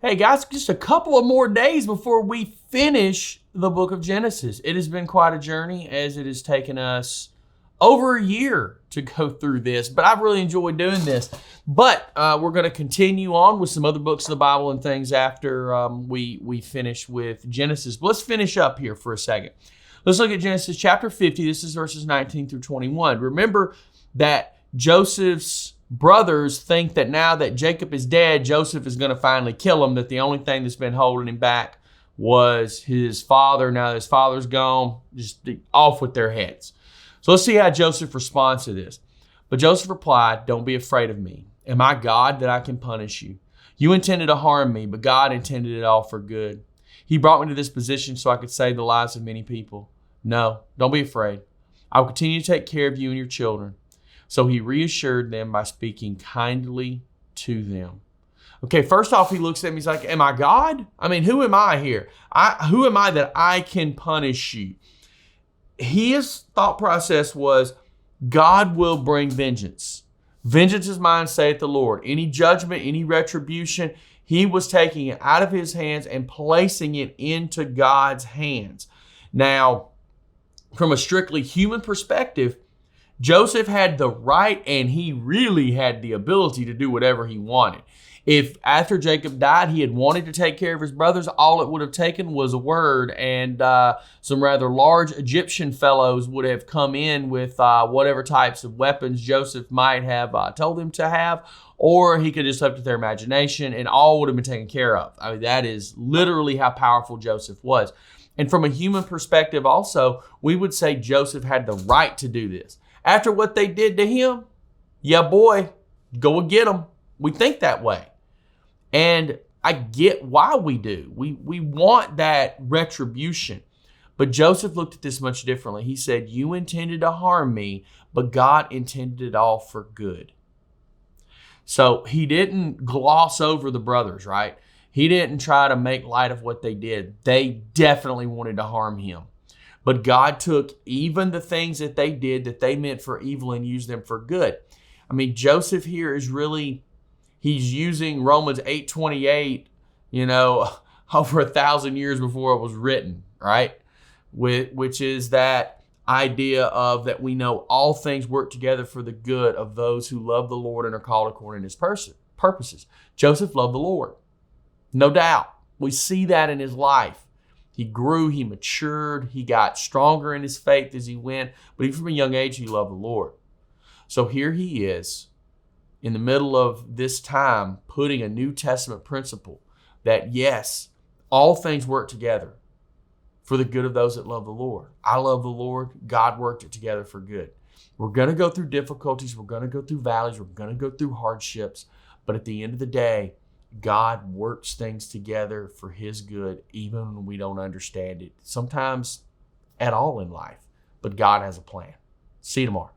Hey guys, just a couple of more days before we finish the book of Genesis. It has been quite a journey as it has taken us over a year to go through this, but I've really enjoyed doing this. But we're going to continue on with some other books of the Bible and things after we finish with Genesis. But let's finish up here for a second. Let's look at Genesis chapter 50. This is verses 19 through 21. Remember that Joseph's brothers think that now that Jacob is dead, Joseph is going to finally kill him, that the only thing that's been holding him back was his father. Now that his father's gone, just off with their heads. So let's see how Joseph responds to this. But Joseph replied, "Don't be afraid of me. Am I God that I can punish you? You intended to harm me, but God intended it all for good. He brought me to this position so I could save the lives of many people. No, don't be afraid. I will continue to take care of you and your children." So he reassured them by speaking kindly to them. Okay, first off, he looks at me, he's like, am I God? I mean, who am I here? Who am I that I can punish you? His thought process was, God will bring vengeance. Vengeance is mine, saith the Lord. Any judgment, any retribution, he was taking it out of his hands and placing it into God's hands. Now, from a strictly human perspective, Joseph had the right and he really had the ability to do whatever he wanted. If after Jacob died, he had wanted to take care of his brothers, all it would have taken was a word, and some rather large Egyptian fellows would have come in with whatever types of weapons Joseph might have told them to have, or he could just left it to their imagination and all would have been taken care of. I mean, that is literally how powerful Joseph was. And from a human perspective also, we would say Joseph had the right to do this. After what they did to him, yeah, boy, go and get them. We think that way. And I get why we do. We want that retribution. But Joseph looked at this much differently. He said, you intended to harm me, but God intended it all for good. So he didn't gloss over the brothers, right? He didn't try to make light of what they did. They definitely wanted to harm him. But God took even the things that they did that they meant for evil and used them for good. I mean, Joseph here is really, he's using Romans 8:28, over 1,000 years before it was written, right? Which is that idea of that we know all things work together for the good of those who love the Lord and are called according to his purposes. Joseph loved the Lord, no doubt. We see that in his life. He grew, he matured, he got stronger in his faith as he went, but even from a young age, he loved the Lord. So here he is in the middle of this time putting a New Testament principle that yes, all things work together for the good of those that love the Lord. I love the Lord. God worked it together for good. We're going to go through difficulties. We're going to go through valleys. We're going to go through hardships. But at the end of the day, God works things together for his good, even when we don't understand it, sometimes at all in life. But God has a plan. See you tomorrow.